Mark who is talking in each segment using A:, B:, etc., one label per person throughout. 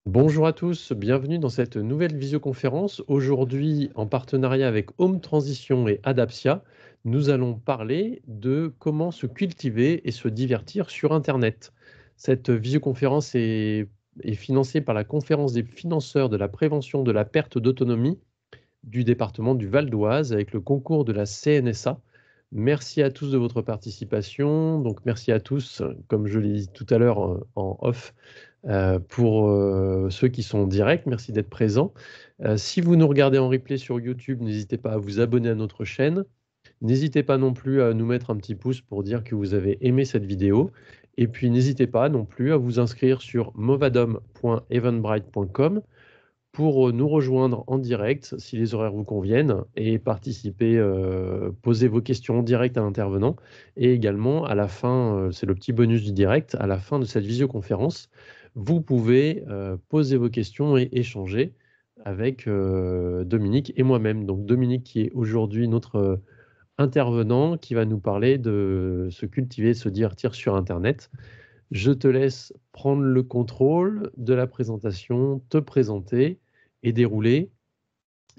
A: Bonjour à tous, bienvenue dans cette nouvelle visioconférence. Aujourd'hui, en partenariat avec Home Transition et Adaptia, nous allons parler de comment se cultiver et se divertir sur Internet. Cette visioconférence est financée par la Conférence des financeurs de la prévention de la perte d'autonomie du département du Val d'Oise avec le concours de la CNSA. Merci à tous de votre participation. Donc merci à tous, comme je l'ai dit tout à l'heure en off, pour ceux qui sont en direct, merci d'être présents. Si vous nous regardez en replay sur YouTube, n'hésitez pas à vous abonner à notre chaîne. N'hésitez pas non plus à nous mettre un petit pouce pour dire que vous avez aimé cette vidéo. Et puis n'hésitez pas non plus à vous inscrire sur movadom.eventbrite.com pour nous rejoindre en direct si les horaires vous conviennent et participer, poser vos questions en direct à l'intervenant. Et également, à la fin, c'est le petit bonus du direct, à la fin de cette visioconférence, vous pouvez poser vos questions et échanger avec Dominique et moi-même. Donc Dominique qui est aujourd'hui notre intervenant, qui va nous parler de se cultiver, se divertir sur Internet. Je te laisse prendre le contrôle de la présentation, te présenter et dérouler.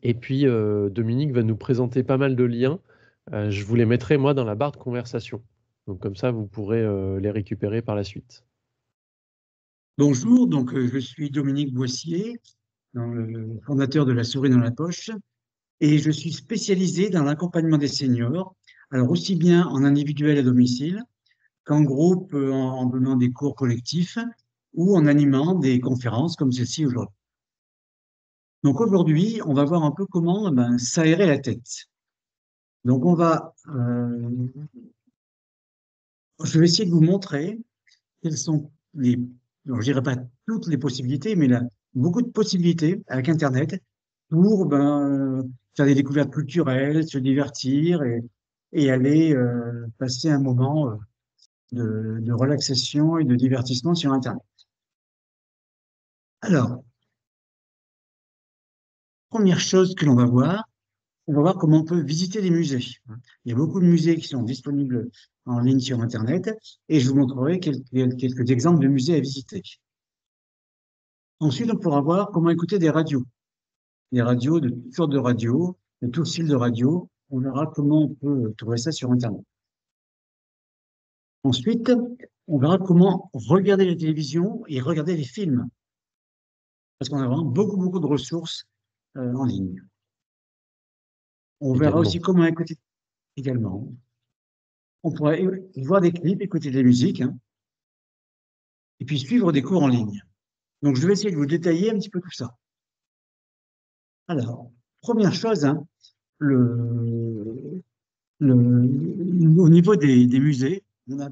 A: Et puis, Dominique va nous présenter pas mal de liens. Je vous les mettrai, moi, dans la barre de conversation. Donc, comme ça, vous pourrez les récupérer par la suite.
B: Bonjour, je suis Dominique Boissier, le fondateur de La Souris dans la Poche, et je suis spécialisé dans l'accompagnement des seniors, alors aussi bien en individuel à domicile qu'en groupe en donnant des cours collectifs ou en animant des conférences comme celle-ci aujourd'hui. Donc aujourd'hui, on va voir un peu comment s'aérer la tête. Donc je vais essayer de vous montrer quelles sont je dirais pas toutes les possibilités, mais là, beaucoup de possibilités avec Internet pour faire des découvertes culturelles, se divertir et aller passer un moment de relaxation et de divertissement sur Internet. Alors, première chose que l'on va voir, on va voir comment on peut visiter les musées. Il y a beaucoup de musées qui sont disponibles en ligne sur Internet et je vous montrerai quelques exemples de musées à visiter. Ensuite, on pourra voir comment écouter des radios, de toutes sortes de radios, de tout style de radio. On verra comment on peut trouver ça sur Internet. Ensuite, on verra comment regarder la télévision et regarder les films. Parce qu'on a vraiment beaucoup de ressources en ligne. On verra
A: Également.
B: aussi comment écouter également. On pourrait voir des clips, écouter de la musique, hein, et puis suivre des cours en ligne. Donc, je vais essayer de vous détailler un petit peu tout ça. Alors, première chose, hein, au niveau des musées, on a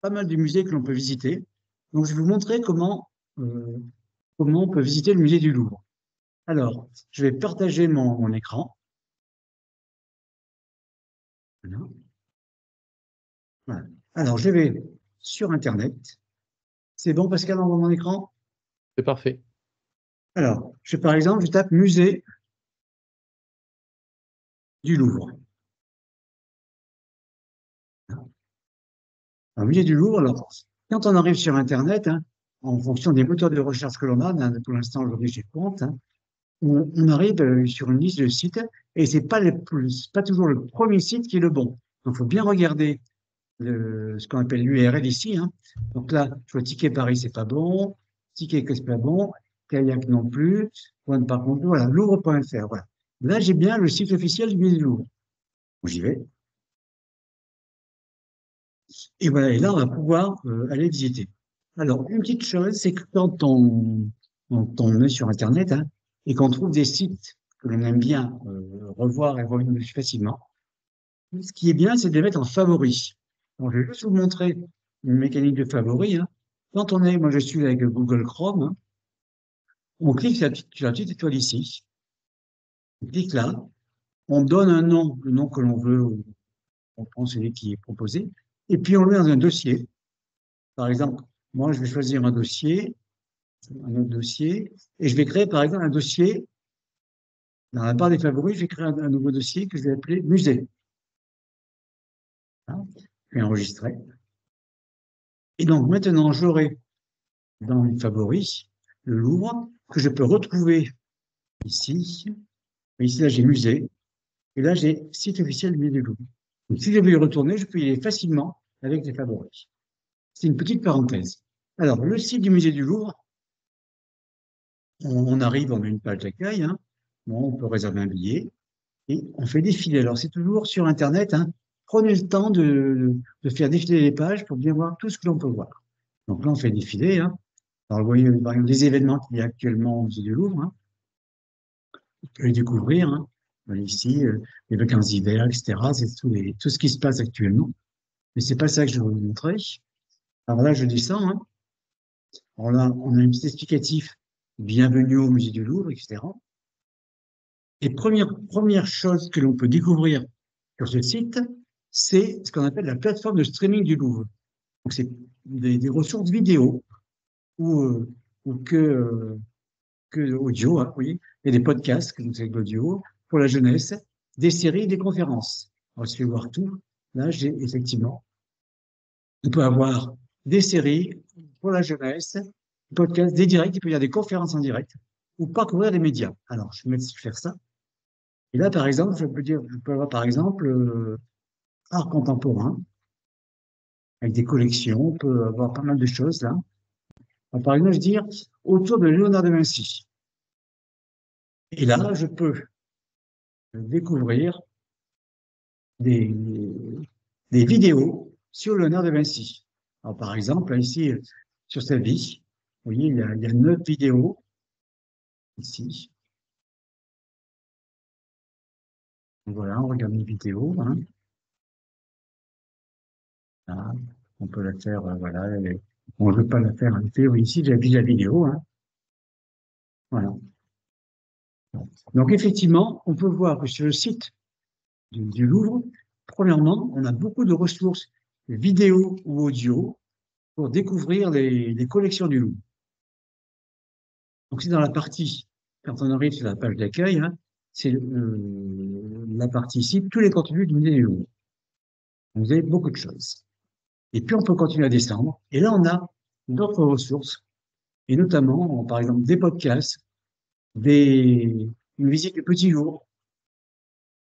B: pas mal de musées que l'on peut visiter. Donc, je vais vous montrer comment on peut visiter le musée du Louvre. Alors, je vais partager mon écran. Voilà. Voilà. Alors, je vais sur Internet. C'est bon, Pascal, dans mon écran?
A: C'est parfait.
B: Alors, par exemple, je tape musée du Louvre. Alors, musée du Louvre, alors, quand on arrive sur Internet, hein, en fonction des moteurs de recherche que l'on a, hein, pour l'instant, aujourd'hui, j'ai compte, hein, on arrive sur une liste de sites et c'est pas toujours le premier site qui est le bon. Donc, il faut bien regarder ce qu'on appelle l'URL ici, hein. Donc là, je vois Ticket Paris, c'est pas bon. Ticket que c'est pas bon. Kayak non plus. Point par contre, voilà, Louvre.fr, voilà. Là, j'ai bien le site officiel du musée du Louvre. J'y vais. Et voilà, et là, on va pouvoir aller visiter. Alors, une petite chose, c'est que quand on est sur Internet, hein, et qu'on trouve des sites que l'on aime bien revoir et revenir dessus facilement, ce qui est bien, c'est de les mettre en favoris. Donc, je vais juste vous montrer une mécanique de favoris, hein. Quand on est, moi je suis avec Google Chrome, hein, on clique sur la petite étoile ici, on clique là, on donne un nom, le nom que l'on veut, on prend celui qui est proposé, et puis on le met dans un dossier. Par exemple, moi je vais choisir un autre dossier, et je vais créer par exemple un dossier, dans la barre des favoris, je vais créer un nouveau dossier que je vais appeler musée. Hein, je vais enregistrer. Et donc maintenant, j'aurai dans les favoris le Louvre, que je peux retrouver ici. Ici, là, j'ai musée. Et là, j'ai site officiel du musée du Louvre. Donc, si je veux y retourner, je peux y aller facilement avec les favoris. C'est une petite parenthèse. Alors, le site du musée du Louvre, on arrive, on a une page d'accueil. Hein. Bon, on peut réserver un billet et on fait défiler. Alors, c'est toujours sur Internet. Hein. Prenez le temps de faire défiler les pages pour bien voir tout ce que l'on peut voir. Donc là, on fait défiler. Hein. Alors, vous voyez, par exemple, les événements qu'il y a actuellement au musée du Louvre. Hein. Vous pouvez les découvrir. Hein. Ici, les vacances d'hiver, etc. C'est tout ce qui se passe actuellement. Mais c'est pas ça que je vais vous montrer. Alors là, je descends. Hein. Alors là, on a un petit explicatif. Bienvenue au musée du Louvre, etc. Et première chose que l'on peut découvrir sur ce site, c'est ce qu'on appelle la plateforme de streaming du Louvre. Donc, c'est des ressources vidéo ou, ou que audio, hein, vous voyez. Il y a des podcasts, donc c'est de l'audio, pour la jeunesse, des séries, des conférences. Alors, si je vais voir tout, là, j'ai effectivement, on peut avoir des séries pour la jeunesse, des podcasts, des directs, il peut y avoir des conférences en direct, ou parcourir les médias. Alors, je vais faire ça. Et là, par exemple, je peux avoir, par exemple, art contemporain, avec des collections, on peut avoir pas mal de choses, là. Alors, par exemple, je veux dire, autour de Léonard de Vinci. Et là, je peux découvrir des, des vidéos sur Léonard de Vinci. Alors, par exemple, ici, sur sa vie, vous voyez, il y a 9 vidéos, ici. Donc, voilà, on regarde une vidéo, hein. Là, on peut la faire, voilà, on ne veut pas la faire en effet, ici, j'ai vu la vidéo, hein. Voilà. Donc, effectivement, on peut voir que sur le site du Louvre, premièrement, on a beaucoup de ressources vidéo ou audio pour découvrir les collections du Louvre. Donc, c'est dans la partie, quand on arrive sur la page d'accueil, hein, c'est la partie ici, tous les contenus du musée du Louvre. Vous avez beaucoup de choses. Et puis, on peut continuer à descendre. Et là, on a d'autres ressources, et notamment, par exemple, des podcasts, une visite du Petit Louvre.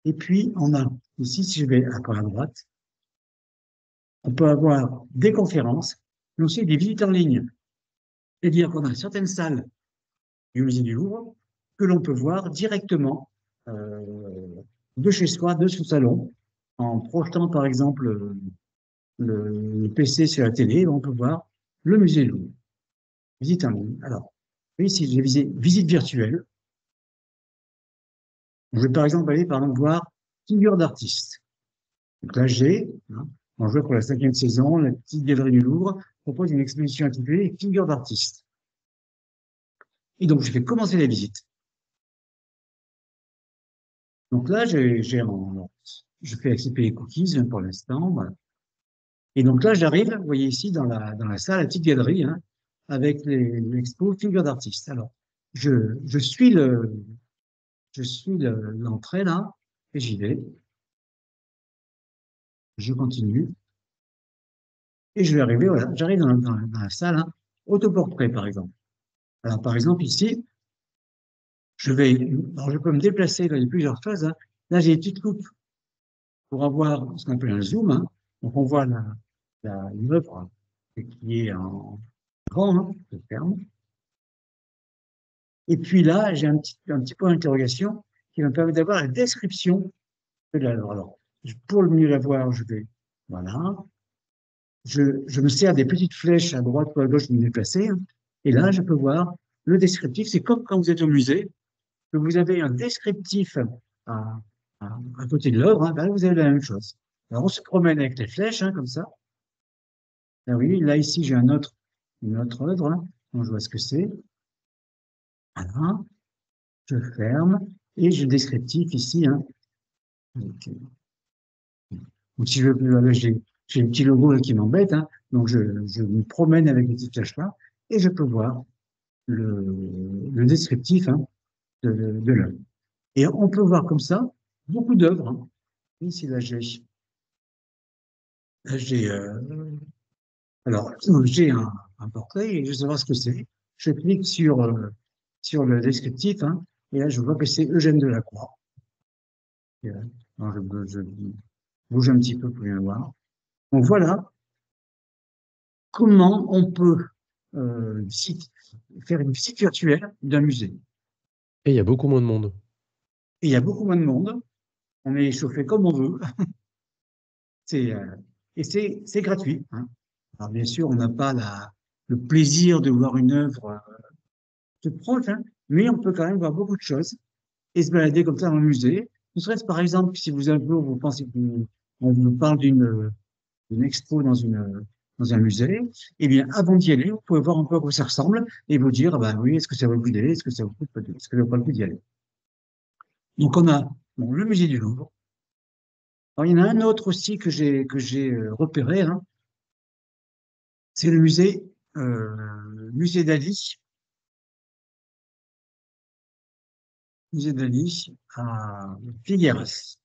B: Et puis, on a ici, si je vais à droite, on peut avoir des conférences, mais aussi des visites en ligne. C'est-à-dire qu'on a certaines salles du musée du Louvre que l'on peut voir directement de chez soi, de son salon, en projetant par exemple le PC sur la télé, on peut voir le musée du Louvre. Visite en ligne. Alors, ici, j'ai visite virtuelle. Je vais par exemple aller voir figure d'artiste. Donc là, on joue pour la 5e saison, la petite galerie du Louvre propose une exposition intitulée Figure d'artiste. Et donc, je vais commencer la visite. Donc là, je fais accepter les cookies pour l'instant. Voilà. Et donc là, j'arrive, vous voyez ici dans la salle, la petite galerie, hein, avec l'expo Figure d'artiste. Alors, je suis l'entrée là, et j'y vais. Je continue. Et je vais arriver, voilà, j'arrive dans la salle, hein, autoportrait, par exemple. Alors, par exemple, ici, alors je peux me déplacer, là, il y a plusieurs choses, hein. Là, j'ai une petite coupe pour avoir ce qu'on appelle un zoom, hein. Donc, on voit l'œuvre qui est en grand, hein, je ferme. Et puis là, j'ai un petit point d'interrogation qui va me permettre d'avoir la description de l'œuvre. Alors, pour le mieux la voir, voilà. Je me sers des petites flèches à droite ou à gauche pour me déplacer, hein. Et là, je peux voir le descriptif. C'est comme quand vous êtes au musée, que vous avez un descriptif à, à côté de l'œuvre, hein, ben, vous avez la même chose. Alors, on se promène avec les flèches, hein, comme ça. Là, oui, là, ici, j'ai une autre œuvre, hein. Donc, je vois ce que c'est. Voilà. Je ferme et je descriptif ici, hein. Donc, si je veux, j'ai un petit logo là, qui m'embête, hein. Donc, je me promène avec les petites flèches là et je peux voir le descriptif, hein, de l'œuvre. Et on peut voir comme ça beaucoup d'œuvres, hein. Ici, alors, j'ai un portrait et je veux savoir ce que c'est. je clique sur le descriptif, hein, et là, je vois que c'est Eugène Delacroix. Alors, je bouge un petit peu pour bien voir. Donc voilà comment on peut faire une visite virtuelle d'un musée.
A: Et il y a beaucoup moins de monde.
B: Et il y a beaucoup moins de monde, on est chauffé comme on veut, c'est, et c'est gratuit, hein. Alors bien sûr, on n'a pas le plaisir de voir une œuvre toute proche, hein, mais on peut quand même voir beaucoup de choses et se balader comme ça dans le musée. Ne serait-ce par exemple, si vous un jour vous pensez qu'on vous parle d'une expo dans un musée, eh bien, avant d'y aller, vous pouvez voir un peu à quoi ça ressemble et vous dire, ah ben oui, est-ce que ça vaut le coup d'y aller, est-ce que ça vaut le coup de, est-ce que ça vaut pas le coup d'y aller. Donc, on a bon, le musée du Louvre. Alors, il y en a un autre aussi que j'ai repéré, hein, c'est le musée d'Ali, musée d'Ali à Figueras.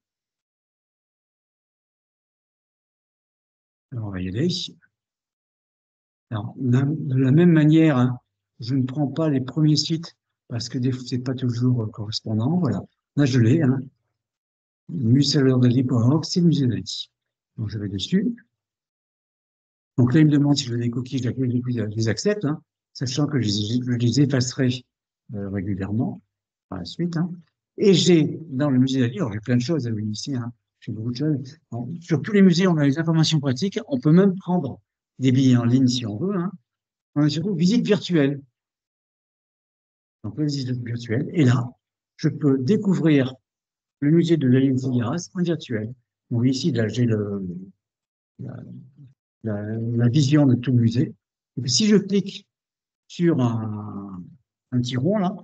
B: Alors, on va y aller. Alors, de la même manière, hein, je ne prends pas les premiers sites parce que c'est pas toujours correspondant. Voilà. Là, je l'ai, hein. Musée.dali.org, c'est le musée d'Ali. Donc, je vais dessus. Donc là, il me demande si je veux des cookies, je les accepte, hein, sachant que je les effacerai régulièrement par la suite, hein. Et j'ai, dans le musée d'Ali, alors j'ai plein de choses ici, hein, j'ai beaucoup de choses. Alors, sur tous les musées, on a les informations pratiques. On peut même prendre des billets en ligne si on veut, hein. On a surtout visite virtuelle. Donc, la visite virtuelle. Et là, je peux découvrir le musée de la Figueras en virtuel. Donc ici, là, j'ai la, la vision de tout le musée. Et puis, si je clique sur un petit rond, là,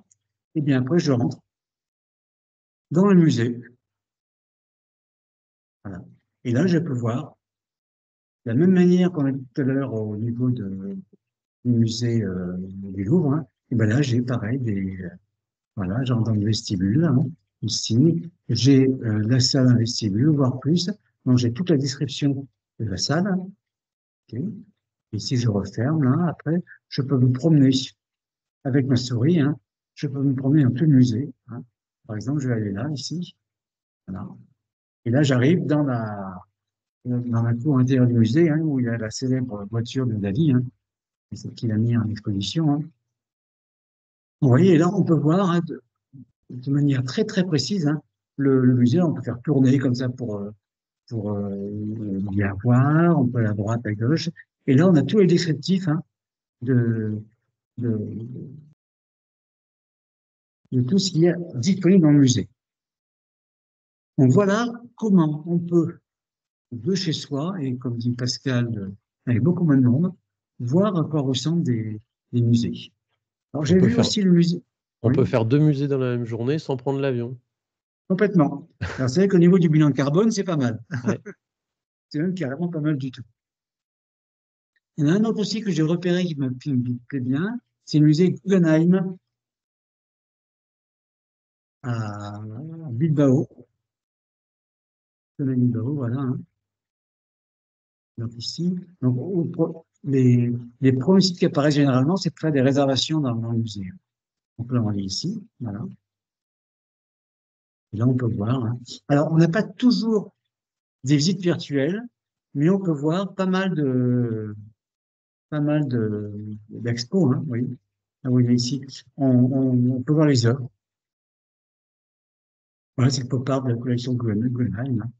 B: et bien après, je rentre dans le musée. Voilà. Et là, je peux voir, de la même manière qu'on a dit tout à l'heure au niveau du musée du Louvre, hein, et ben là, j'ai pareil, voilà, genre dans le vestibule, hein, ici, j'ai la salle en vestibule, voire plus. Donc, j'ai toute la description de la salle. Okay. Et si je referme, là, après, je peux me promener avec ma souris, hein, je peux me promener dans tout le musée, hein. Par exemple, je vais aller là, ici. Voilà. Et là, j'arrive dans la cour intérieure du musée, hein, où il y a la célèbre voiture de Dali, hein, celle qu'il a mis en exposition, hein. Vous voyez, et là, on peut voir, hein, de manière très, très précise, hein, le musée. On peut faire tourner comme ça pour bien voir. On peut aller à droite, à gauche. Et là, on a tous les descriptifs, hein, de, de, de tout ce qui est disponible dans le musée. Donc voilà comment on peut, de chez soi, et comme dit Pascal, avec beaucoup moins de monde, voir à quoi ressemblent des musées. Alors
A: On
B: j'ai
A: peut
B: vu
A: faire,
B: aussi le musée,
A: on
B: oui,
A: peut faire 2 musées dans la même journée sans prendre l'avion.
B: complètement. Alors c'est vrai qu'au niveau du bilan carbone, c'est pas mal.
A: Ouais.
B: C'est même carrément pas mal du tout. Il y en a un autre aussi que j'ai repéré qui me plaît bien, c'est le musée Guggenheim à Bilbao. Bilbao, voilà, hein. Donc ici, donc, les premiers sites qui apparaissent généralement, c'est pour faire des réservations dans le musée. Donc là, on est ici, voilà. Et là, on peut voir, hein. Alors, on n'a pas toujours des visites virtuelles, mais on peut voir d'expos, hein, oui. Ah oui, ici, on peut voir les œuvres. Voilà, c'est le pop-art de la collection Guggenheim, hein.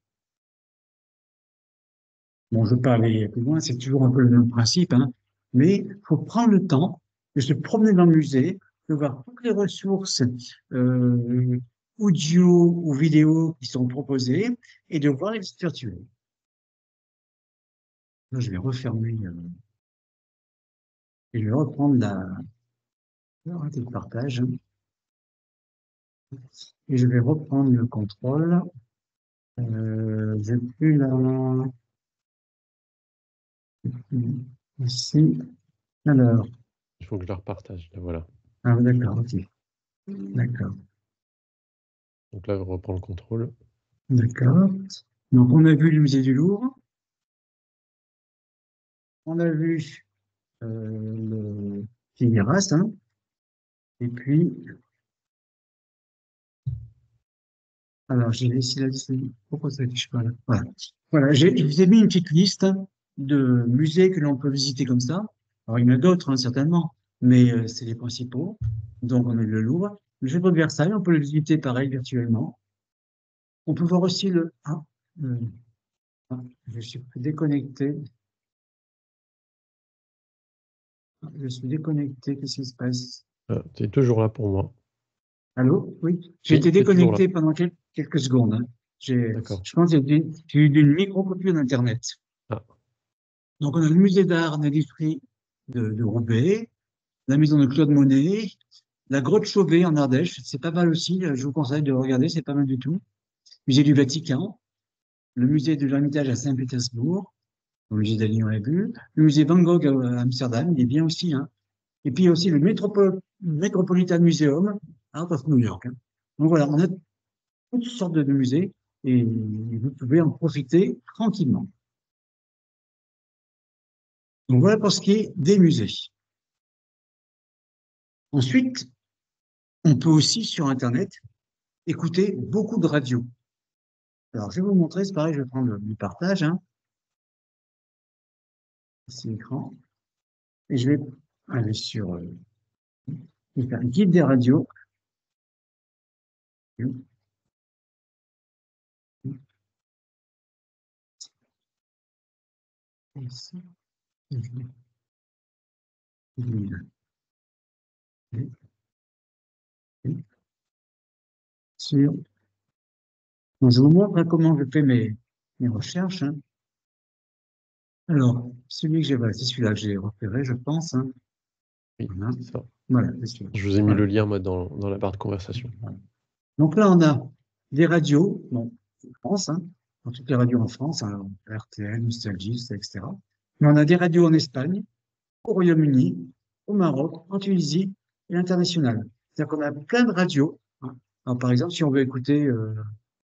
B: Bon, je ne vais pas aller plus loin, c'est toujours un peu le même principe, hein, mais il faut prendre le temps de se promener dans le musée, de voir toutes les ressources euh, audio ou vidéo qui sont proposées et de voir les visites virtuelles. Là, je vais refermer et je vais reprendre arrêter le partage et je vais reprendre le contrôle. J'ai plus ici. Alors,
A: Il faut que je la repartage. Là, voilà.
B: ah, d'accord, ok. D'accord,
A: Donc là, je reprends le contrôle.
B: d'accord. Donc, on a vu le musée du Louvre, on a vu le Figueras, hein. Et puis, alors, j'ai laissé là-dessus. Pourquoi ça affiche pas là? Voilà. Voilà, je vous ai mis une petite liste de musées que l'on peut visiter comme ça. Alors, il y en a d'autres, hein, certainement, mais c'est les principaux. Donc, on a le Louvre. Le château de Versailles, on peut le visiter pareil virtuellement. On peut voir aussi euh, ah, je suis déconnecté. Je suis déconnecté. Qu'est-ce qui se passe?
A: Tu es toujours là pour moi.
B: Allô? Oui, j'ai
A: Oui,
B: été
A: tu es toujours là.
B: déconnecté pendant quelques secondes, hein.
A: D'accord.
B: Je pense que j'ai eu une micro-coupure d'Internet.
A: Ah,
B: Donc, on a le musée d'art et d'industrie de Roubaix, la maison de Claude Monet, la grotte Chauvet en Ardèche, c'est pas mal aussi, je vous conseille de regarder, c'est pas mal du tout. Musée du Vatican, le musée de l'Ermitage à Saint-Pétersbourg, le musée d'Ali, on l'a vu, le musée Van Gogh à Amsterdam, il est bien aussi, hein. Et puis il y a aussi le Metropolitan Museum, Art of New York, hein. Donc voilà, on a toutes sortes de musées et vous pouvez en profiter tranquillement. Donc voilà pour ce qui est des musées. Ensuite, on peut aussi sur Internet écouter beaucoup de radios. Alors, je vais vous montrer, c'est pareil, je vais prendre le partage, hein, ici l'écran, et je vais aller sur je vais faire guide des radios. Ici, sur, donc, je vous montre comment je fais mes recherches, hein. Alors, celui que j'ai, voilà, c'est celui-là que j'ai repéré, je pense, hein.
A: oui,
B: Voilà,
A: c'est ça.
B: voilà, c'est celui-là.
A: Je vous ai mis
B: Voilà.
A: le lien, moi, dans la barre de conversation.
B: Voilà. Donc là, on a des radios, bon, en France, hein, dans toutes les radios en France, hein, RTL, Nostalgie, etc. Mais on a des radios en Espagne, au Royaume-Uni, au Maroc, en Tunisie et à l'international. C'est-à-dire qu'on a plein de radios, hein. Alors, par exemple, si on veut écouter,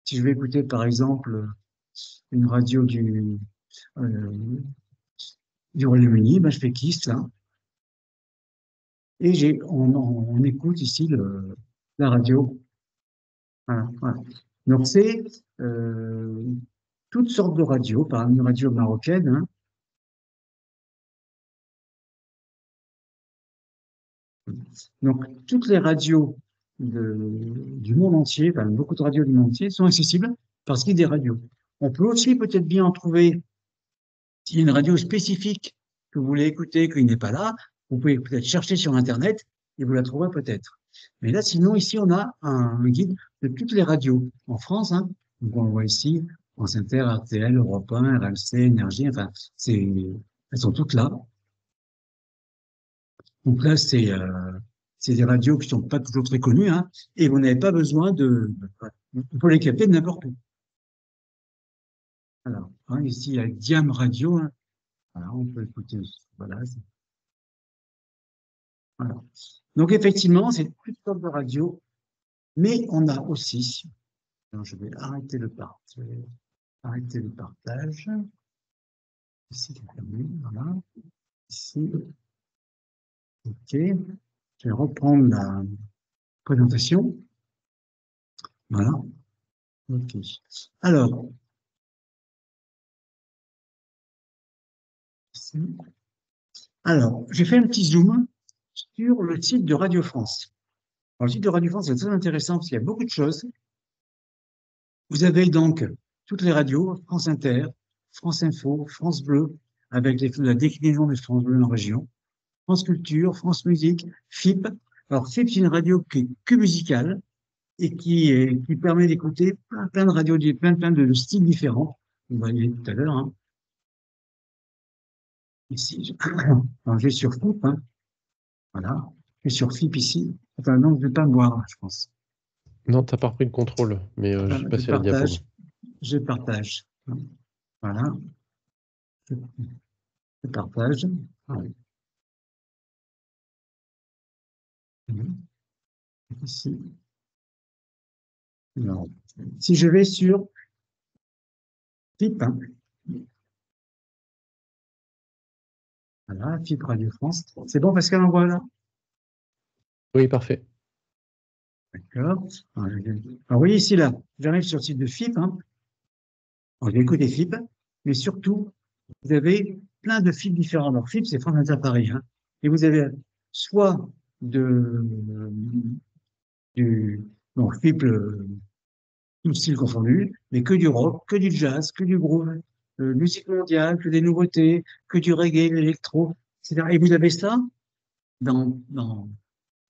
B: si je vais écouter, par exemple, une radio euh, du Royaume-Uni, ben, je fais KISS, là, et on écoute ici la radio. Voilà, voilà. Donc, c'est euh, toutes sortes de radios, par exemple, une radio marocaine, hein. Donc, toutes les radios du monde entier, enfin, beaucoup de radios du monde entier sont accessibles parce qu'il y a des radios. On peut aussi peut-être bien en trouver, s'il y a une radio spécifique que vous voulez écouter, qu'il n'est pas là, vous pouvez peut-être chercher sur Internet et vous la trouverez peut-être. Mais là, sinon, ici, on a un guide de toutes les radios en France, hein. Donc, on le voit ici, France Inter, RTL, Europe 1, RMC, Énergie, enfin, elles sont toutes là. Donc là, c'est des radios qui sont pas toujours très connues, hein, et vous n'avez pas besoin on peut les capter de n'importe où. Alors, hein, ici, il y a Diam Radio, hein. Voilà, on peut écouter. Voilà, voilà. Donc, effectivement, c'est plus sortes de radio, mais on a aussi, alors je vais arrêter le partage. Ici, c'est terminé, voilà. Ici, OK. Je vais reprendre la présentation. Voilà. OK. Alors, ici. Alors, j'ai fait un petit zoom sur le site de Radio France. Alors, le site de Radio France est très intéressant parce qu'il y a beaucoup de choses. Vous avez donc toutes les radios, France Inter, France Info, France Bleu, avec la déclinaison de France Bleu en région, France Culture, France Musique, FIP. Alors, FIP, c'est une radio qui est que musicale et qui permet d'écouter plein de radios, plein de styles différents. On va y aller tout à l'heure, hein. Ici, alors, je vais sur FIP, hein. Voilà. Je vais sur FIP ici. Enfin, non, je ne vais pas me voir, je pense.
A: Non, tu n'as pas repris le contrôle, mais
B: Voilà,
A: j'ai passé la diapo, moi.
B: je partage. Voilà, je partage. Voilà. Ici. Alors, si je vais sur FIP, hein, voilà, FIP Radio France, c'est bon parce qu'elle envoie là.
A: Oui, parfait.
B: D'accord. Alors, vous voyez ici, là, j'arrive sur le site de FIP. Hein. Alors, je vais écouter FIP, mais surtout, vous avez plein de FIP différents. Alors, FIP, c'est France Inter Paris. Hein. Et vous avez soit du bon, FIP, tout style confondu, mais que du rock, que du jazz, que du groove, musique mondiale, que des nouveautés, que du reggae, l'électro, etc. Et vous avez ça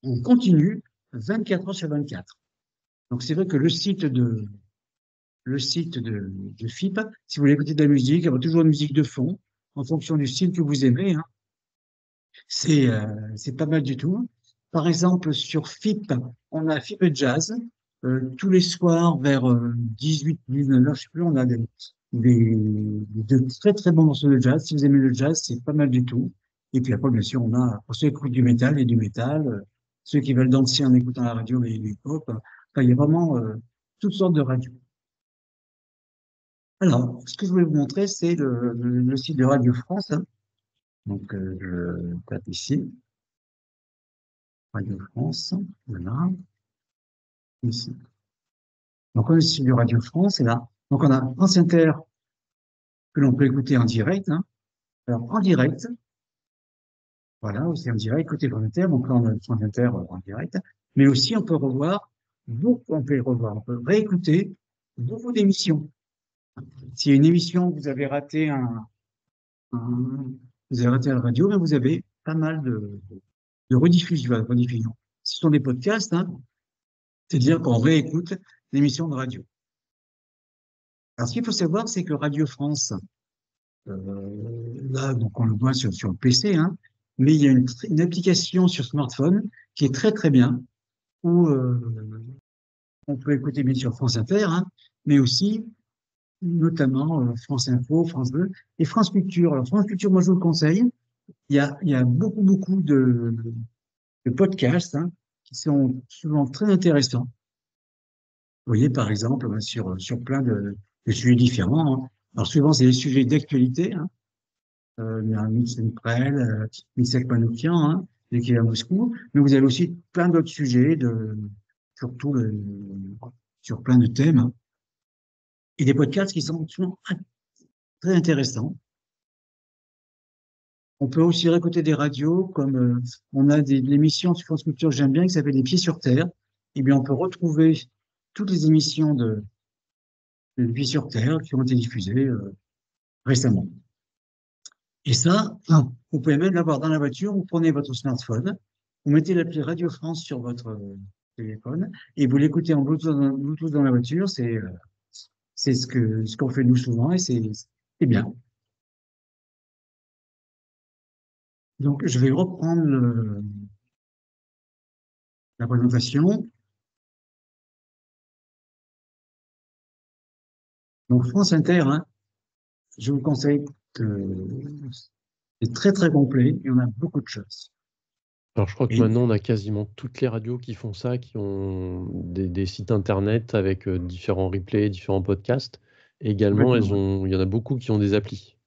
B: on continue 24 heures sur 24. Donc c'est vrai que le site de FIP, si vous voulez écouter de la musique, il y aura toujours une musique de fond, en fonction du style que vous aimez. Hein. C'est pas mal du tout. Par exemple, sur FIP, on a FIP Jazz. Tous les soirs, vers 18-19 heures, je sais plus, on a de très très bons morceaux de jazz. Si vous aimez le jazz, c'est pas mal du tout. Et puis après, bien sûr, on a, pour ceux qui écoutent du métal et du métal, ceux qui veulent danser en écoutant la radio et le hip-hop. Enfin, il y a vraiment toutes sortes de radios. Alors, ce que je voulais vous montrer, c'est le site de Radio France. Hein. Donc, je tape ici, Radio France, voilà, ici. Donc, on est sur le site de Radio France, et là, donc on a France Inter que l'on peut écouter en direct. Hein. Alors, en direct, voilà, aussi en direct, côté France Inter, donc là, on a France Inter en direct, mais aussi on peut revoir, on peut réécouter beaucoup d'émissions. Si une émission, vous avez raté la radio, mais vous avez pas mal de rediffusion. Ce sont des podcasts, hein, c'est-à-dire qu'on réécoute l'émission de radio. Alors, ce qu'il faut savoir, c'est que Radio France, là, donc on le voit sur le PC, hein, mais il y a une application sur smartphone qui est très très bien, où on peut écouter bien sûr France Inter, hein, mais aussi notamment France Info, France 2 et France Culture. Alors France Culture, moi je vous le conseille, il y a beaucoup beaucoup de podcasts hein, qui sont souvent très intéressants. Vous voyez, par exemple, sur plein de sujets différents. Hein. Alors souvent, c'est des sujets d'actualité. Hein. Il y a Michel Prel, Michel Panoukian, hein, qui est à Moscou. Mais vous avez aussi plein d'autres sujets, surtout sur plein de thèmes. Hein. Et des podcasts qui sont souvent très intéressants. On peut aussi réécouter des radios, comme on a l'émission sur France Culture que j'aime bien, qui s'appelle Les Pieds sur Terre. Eh bien, on peut retrouver toutes les émissions de Vie sur Terre qui ont été diffusées récemment. Et ça, vous pouvez même l'avoir dans la voiture, vous prenez votre smartphone, vous mettez l'appli Radio France sur votre téléphone et vous l'écoutez en Bluetooth dans la voiture. C'est ce qu'on fait nous souvent et c'est bien. Donc, je vais reprendre la présentation. Donc, France Inter, hein, je vous conseille que c'est très, très complet et on a beaucoup de choses.
A: Alors, je crois que
B: Et
A: maintenant, on a quasiment toutes les radios qui font ça, qui ont des sites internet avec différents replays, différents podcasts. Et également,
B: complètement,
A: il y en a beaucoup qui ont des applis.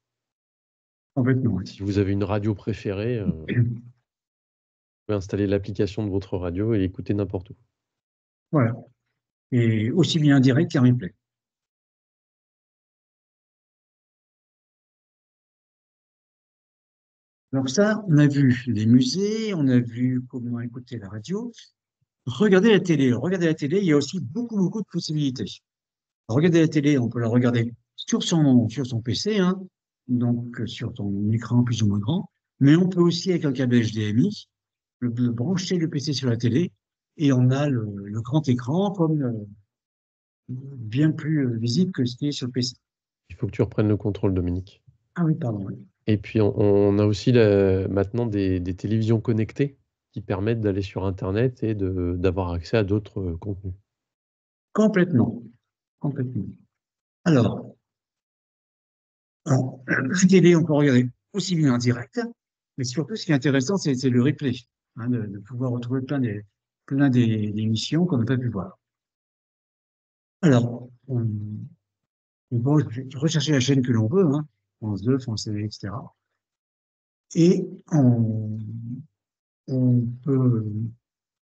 B: complètement. Oui.
A: Si vous avez une radio préférée, vous pouvez installer l'application de votre radio et l'écouter n'importe où.
B: Voilà. Et aussi bien en direct qu'en replay. Donc ça, on a vu les musées, on a vu comment écouter la radio. Regardez la télé. Regardez la télé, il y a aussi beaucoup, beaucoup de possibilités. Regardez la télé, on peut la regarder sur son PC, hein, donc sur son écran plus ou moins grand, mais on peut aussi, avec un câble HDMI, brancher le PC sur la télé et on a le grand écran comme bien plus visible que ce qui est sur le PC.
A: Il faut que tu reprennes le contrôle, Dominique.
B: Ah oui, pardon. Oui.
A: Et puis, on a aussi maintenant des télévisions connectées qui permettent d'aller sur Internet et d'avoir accès à d'autres contenus.
B: Complètement, complètement. Alors, la télé, on peut regarder aussi bien en direct, mais surtout, ce qui est intéressant, c'est le replay, hein, de pouvoir retrouver plein des émissions qu'on n'a pas pu voir. Alors, on peut rechercher la chaîne que l'on veut, hein, France 2, France TV, etc. Et on peut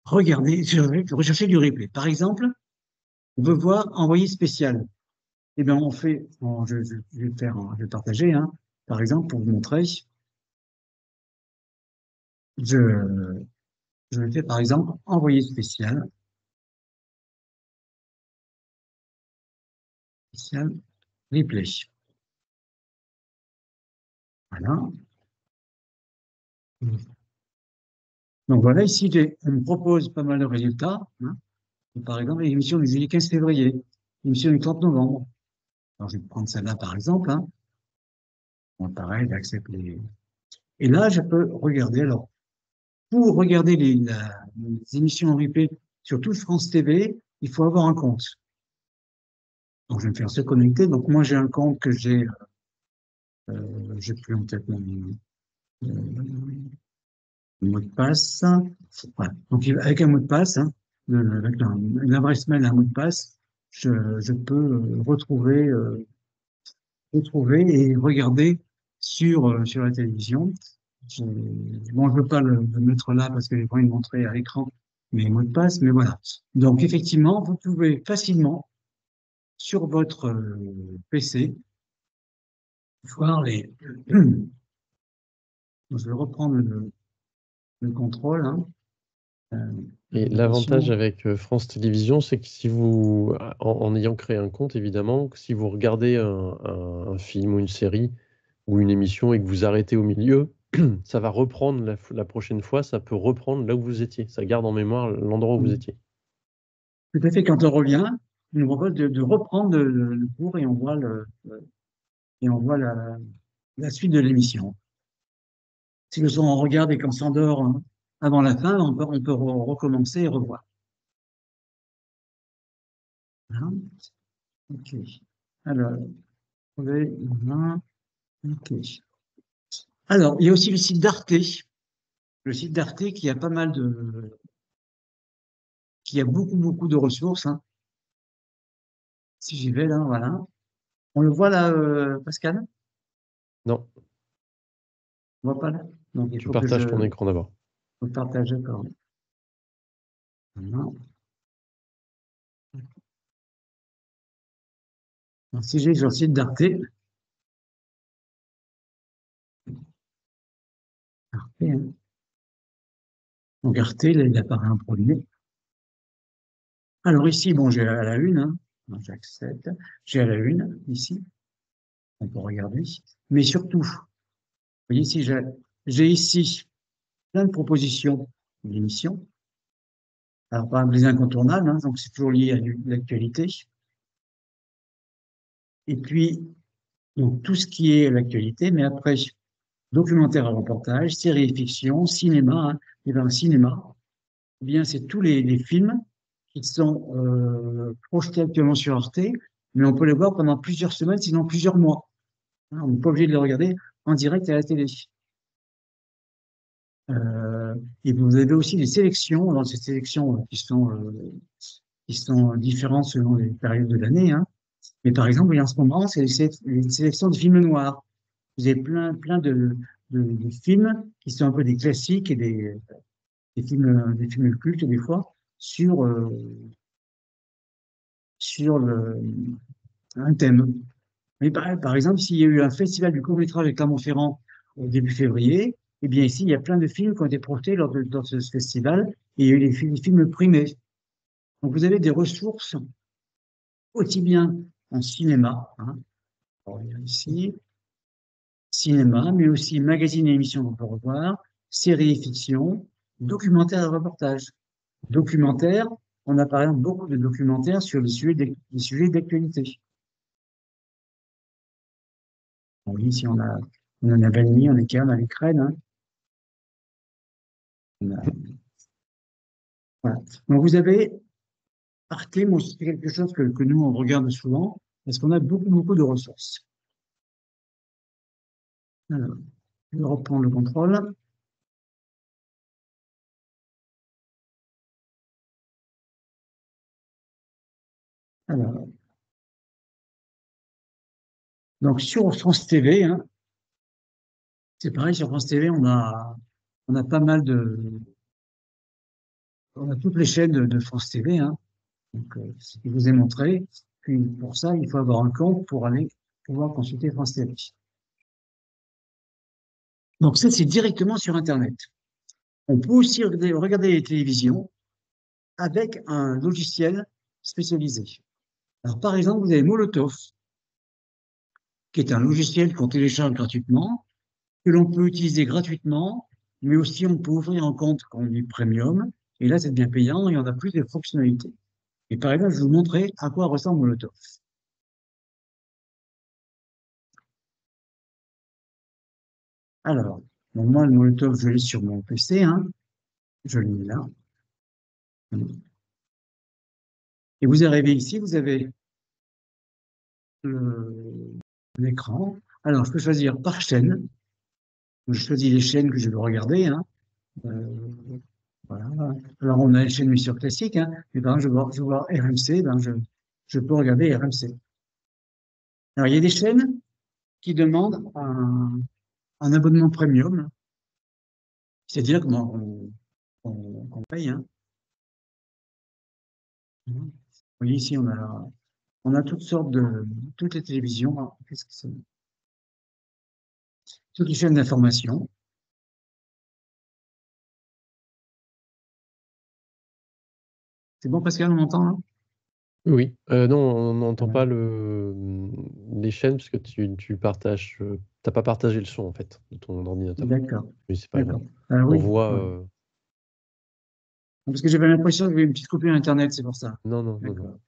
B: regarder, rechercher du replay. Par exemple, on veut voir envoyé spécial. Eh bien, on fait, je vais faire, je vais partager, hein. Par exemple, pour vous montrer, je, je vais faire, par exemple, envoyé spécial, replay. Voilà. Donc voilà, ici, on me propose pas mal de résultats, hein. Par exemple, l'émission du jeudi 15 février, l'émission du 30 novembre. Alors, je vais prendre celle-là, par exemple, hein. Bon, pareil, j'accepte les. Et là, je peux regarder. Alors, pour regarder les émissions en replay sur toute France TV, il faut avoir un compte. Donc, je vais me faire se connecter. Donc, moi, j'ai un compte que j'ai plus en tête le mot de passe. Voilà. Donc, avec un mot de passe, hein, avec une adresse mail, un mot de passe, je peux retrouver et regarder sur la télévision. Bon, je ne veux pas le mettre là parce que j'ai pas envie de montrer à l'écran mes mots de passe, mais voilà. Donc, effectivement, vous pouvez facilement, sur votre PC, voir les. Je vais reprendre le contrôle, hein,
A: Et l'avantage
B: l'émission.
A: avec France Télévisions, c'est que si vous, en ayant créé un compte, évidemment, que si vous regardez un film ou une série ou une émission et que vous arrêtez au milieu, ça va reprendre la prochaine fois, ça peut reprendre là où vous étiez. Ça garde en mémoire l'endroit où vous étiez.
B: Tout à fait, quand on revient, il nous propose de reprendre le cours et et on voit la suite de l'émission. Si le son on regarde et qu'on s'endort, hein, avant la fin, on peut recommencer et revoir. Voilà. Ok. Alors, voilà. Ok. Alors, il y a aussi le site d'Arte. Le site d'Arte qui a pas mal qui a beaucoup de ressources, hein. Si j'y vais là, voilà. On le voit là, Pascal?
A: Non,
B: On voit pas là? Donc, il
A: tu
B: faut que
A: partages ton écran d'abord.
B: je partage, d'accord. Voilà. Donc, si j'ai sur le site d'Arte, hein. Donc, Arte, là, il apparaît en premier. Alors ici, bon, j'ai à la une, hein. J'accepte. J'ai à la une, ici. On peut regarder. Mais surtout, vous voyez ici, j'ai ici plein de propositions d'émissions. Alors, par exemple, les incontournables, hein, donc c'est toujours lié à l'actualité. Et puis, donc, tout ce qui est l'actualité, mais après, documentaire à reportage, séries fiction, cinéma, hein, et bien, le cinéma, eh bien, c'est tous les films qui sont projetés actuellement sur Arte, mais on peut les voir pendant plusieurs semaines, sinon plusieurs mois. Hein, on n'est pas obligé de les regarder en direct à la télé. Euh, et vous avez aussi des sélections, dans ces sélections qui sont différentes selon les périodes de l'année, hein. Mais par exemple, en ce moment, c'est une sélection de films noirs. Vous avez plein de films qui sont un peu des classiques et des films cultes des fois sur un thème. Mais par exemple, s'il y a eu un festival du court-métrage à Clermont-Ferrand au début février, eh bien ici, il y a plein de films qui ont été projetés lors de ce festival et il y a eu des films primés. Donc vous avez des ressources aussi bien en cinéma, hein, on regarde ici, cinéma, mais aussi magazines et émissions qu'on peut revoir, séries et fiction, documentaires et reportages. Documentaires, on a par exemple beaucoup de documentaires sur les sujets d'actualité. Bon, ici, on a Navalny, on est calme à l'Ukraine, hein. Voilà. Donc vous avez Arte, moi, c'est quelque chose que nous, on regarde souvent, parce qu'on a beaucoup de ressources. Alors, je reprends le contrôle. Alors, donc sur France TV, hein, c'est pareil, sur France TV, on a pas mal on a toutes les chaînes de France TV, hein. Donc, je vous ai montré. Puis pour ça, il faut avoir un compte pour aller pouvoir consulter France TV. Donc ça, c'est directement sur Internet. On peut aussi regarder les télévisions avec un logiciel spécialisé. Alors, par exemple, vous avez Molotov, qui est un logiciel qu'on télécharge gratuitement, que l'on peut utiliser gratuitement, mais aussi on peut ouvrir un compte quand on est premium. Et là, c'est bien payant et on a plus de fonctionnalités. Et par exemple, je vais vous montrer à quoi ressemble Molotov. Alors, bon, moi, le Molotov, je l'ai sur mon PC, hein. Je l'ai mis là. Et vous arrivez ici, vous avez l'écran. Alors, je peux choisir par chaîne. Je choisis les chaînes que je veux regarder, hein. Euh, voilà. Alors, on a les chaînes émissions classiques, hein. Et ben, je veux voir RMC, ben, je peux regarder RMC. Alors, il y a des chaînes qui demandent un abonnement premium, c'est-à-dire qu'on paye, hein. Vous voyez ici, on a toutes les télévisions, hein. Qu'est-ce que c'est? Toutes les chaînes d'information. C'est bon, Pascal, on m'entend, là?
A: Oui, non, on n'entend
B: Voilà.
A: pas les chaînes parce que tu partages, t'as pas partagé le son en fait de ton ordinateur.
B: D'accord.
A: Mais c'est pas grave.
B: D'accord. Ah
A: On
B: oui,
A: voit.
B: ouais. Parce que j'avais l'impression qu'il y avait une petite coupure Internet, c'est pour ça.
A: Non, non, non, non.
B: D'accord.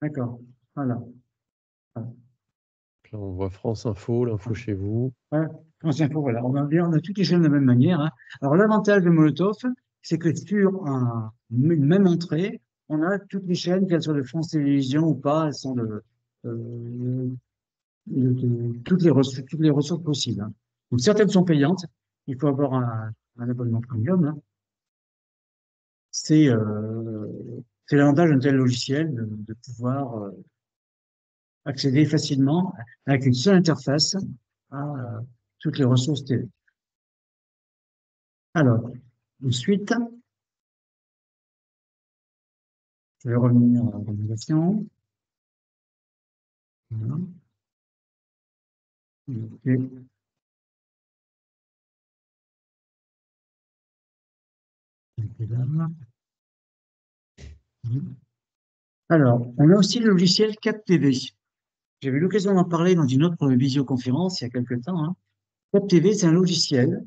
B: D'accord. Voilà. Voilà.
A: Là, on voit France Info, l'info chez vous.
B: Voilà. France Info, voilà. On a toutes les chaînes de la même manière, hein. Alors, l'avantage de Molotov, c'est que sur une même entrée, on a toutes les chaînes, qu'elles soient de France Télévisions ou pas, elles sont euh, toutes les ressources possibles, hein. Donc, certaines sont payantes. Il faut avoir un abonnement premium, hein. C'est c'est l'avantage d'un tel logiciel de pouvoir accéder facilement avec une seule interface à toutes les ressources TV. Alors, ensuite, je vais revenir à la présentation. Voilà. Ok. Alors, on a aussi le logiciel CapTV. J'avais eu l'occasion d'en parler dans une autre visioconférence il y a quelque temps, hein. CapTV, c'est un logiciel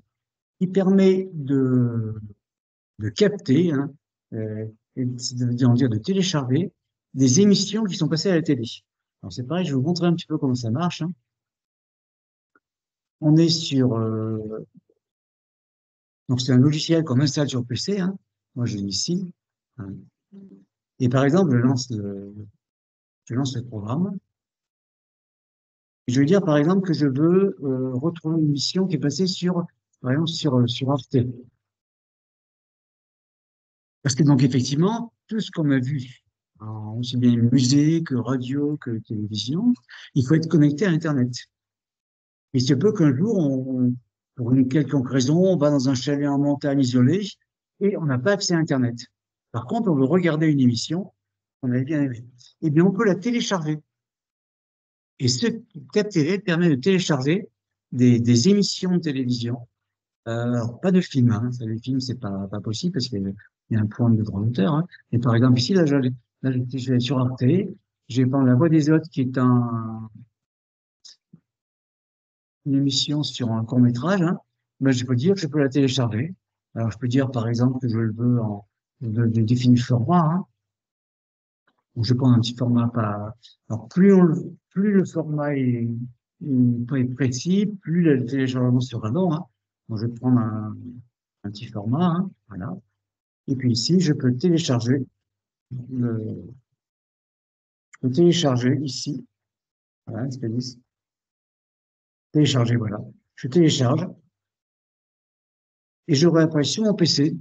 B: qui permet de capter, hein, et de télécharger des émissions qui sont passées à la télé. Alors c'est pareil, je vais vous montrer un petit peu comment ça marche, hein. On est sur, donc c'est un logiciel qu'on installe sur PC, hein. Moi je l'ai ici, hein. Et par exemple, je lance le programme. Je vais dire par exemple que je veux retrouver une émission qui est passée par exemple, sur Arte. Parce que donc effectivement, tout ce qu'on a vu, aussi bien musique que radio que télévision, il faut être connecté à Internet. Il se peut qu'un jour, pour une quelconque raison, on va dans un chalet en montagne isolé et on n'a pas accès à Internet. Par contre, on veut regarder une émission qu'on avait bien aimée. Eh bien, on peut la télécharger. Et ce Cap TV permet de télécharger des émissions de télévision. Alors, pas de films, hein. Ça, les films, c'est pas possible parce qu'il y a un point de droit d'auteur, hein. Et par exemple, ici, là, je vais sur Arte, je vais prendre La Voix des Autres, qui est une émission sur un court-métrage, hein. Ben, je peux dire que je peux la télécharger. Alors, je peux dire, par exemple, que je le veux de définir format, hein. Donc, je prends un petit format pas, alors, plus le format est précis, plus le téléchargement sera long, hein. Donc, je vais prendre un petit format, hein. Voilà. Et puis ici, le, je peux télécharger ici. Voilà, télécharger, voilà. Je télécharge et j'aurai après sur mon PC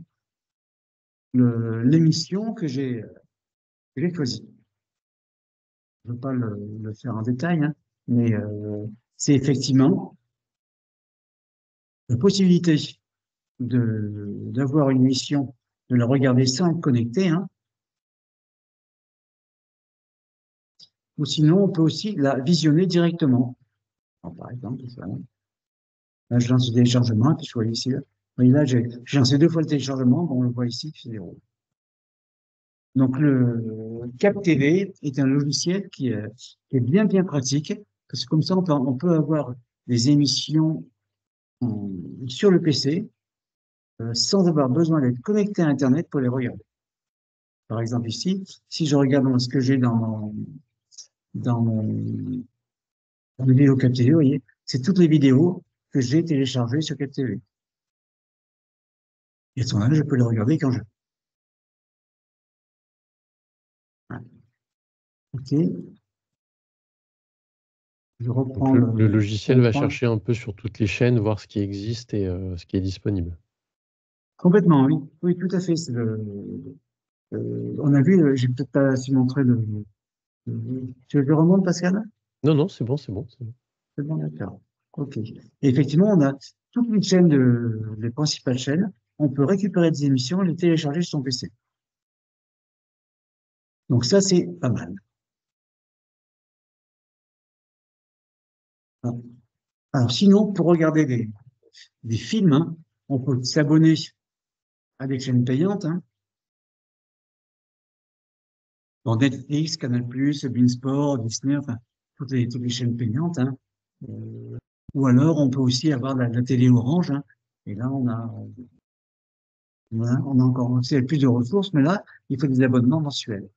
B: l'émission que j'ai choisie. Je ne veux pas le faire en détail, hein, mais c'est effectivement la possibilité d'avoir une émission de la regarder sans être connecté, hein. Ou sinon, on peut aussi la visionner directement. Alors, par exemple, voilà. Là, je lance le téléchargement, puis je vois ici. Là, oui, là j'ai lancé 2 fois le téléchargement, bon, on le voit ici, c'est 0. Donc, le Cap TV est un logiciel qui est bien pratique, parce que comme ça, on peut avoir des émissions sur le PC sans avoir besoin d'être connecté à Internet pour les regarder. Par exemple, ici, si je regarde ce que j'ai dans mon vidéo Cap TV, vous voyez, c'est toutes les vidéos que j'ai téléchargées sur Cap TV. Et à ce moment-là, je peux les regarder quand je veux. Voilà. OK, je
A: Donc
B: reprends
A: le
B: le
A: logiciel va
B: reprends
A: chercher un peu sur toutes les chaînes, voir ce qui existe et ce qui est disponible.
B: complètement, oui. Oui, tout à fait. On a vu, j'ai peut-être pas su montrer tu veux que je remonte, Pascal?
A: Non, non, c'est bon, c'est bon, c'est bon.
B: C'est bon, d'accord. OK. Et effectivement, on a toute une chaîne les principales chaînes. On peut récupérer des émissions et les télécharger sur son PC. Donc ça, c'est pas mal. Alors, sinon, pour regarder des films, hein, on peut s'abonner à des chaînes payantes, hein. Bon, Netflix, Canal+, Beansport, Disney, enfin, toutes les chaînes payantes, hein. Euh, ou alors, on peut aussi avoir la télé Orange, hein. Et là, on a encore accès à plus de ressources, mais là, il faut des abonnements mensuels.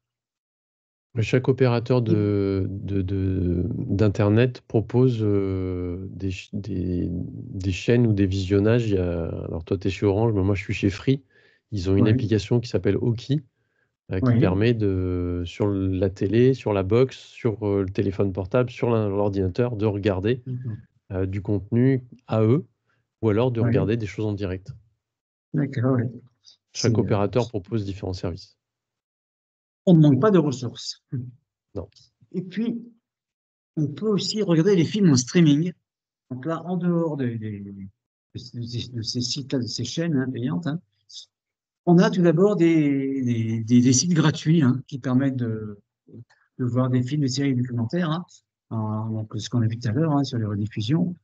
A: Mais chaque opérateur
B: Et-
A: d'Internet propose des chaînes ou des visionnages. Alors toi, tu es chez Orange, mais moi, je suis chez Free. Ils ont une
B: ouais,
A: application qui s'appelle Oki, qui
B: ouais.
A: permet sur la télé, sur la box, sur le téléphone portable, sur l'ordinateur, de regarder
B: D'accord.
A: du contenu à eux, ou alors de
B: Ouais,
A: regarder des choses en direct.
B: d'accord, ouais.
A: Chaque
B: C'est,
A: opérateur propose différents services.
B: on ne manque pas de ressources.
A: Non.
B: Et puis, on peut aussi regarder les films en streaming. Donc là, en dehors de ces sites-là, de ces chaînes, hein, payantes, hein, on a tout d'abord des sites gratuits, hein, qui permettent de voir des films, des séries documentaires, hein, donc ce qu'on a vu tout à l'heure, hein, sur les rediffusions.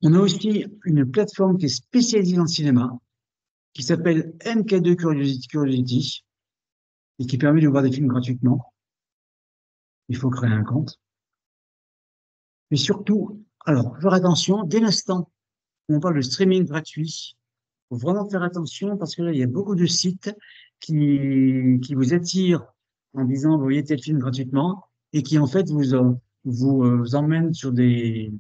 B: On a aussi une plateforme qui est spécialisée dans le cinéma, qui s'appelle MK2 Curiosity, et qui permet de voir des films gratuitement. Il faut créer un compte. Mais surtout, alors, faire attention, dès l'instant où on parle de streaming gratuit, faut vraiment faire attention parce que là, il y a beaucoup de sites qui vous attirent en disant, vous voyez tel film gratuitement et qui, en fait, vous emmènent sur des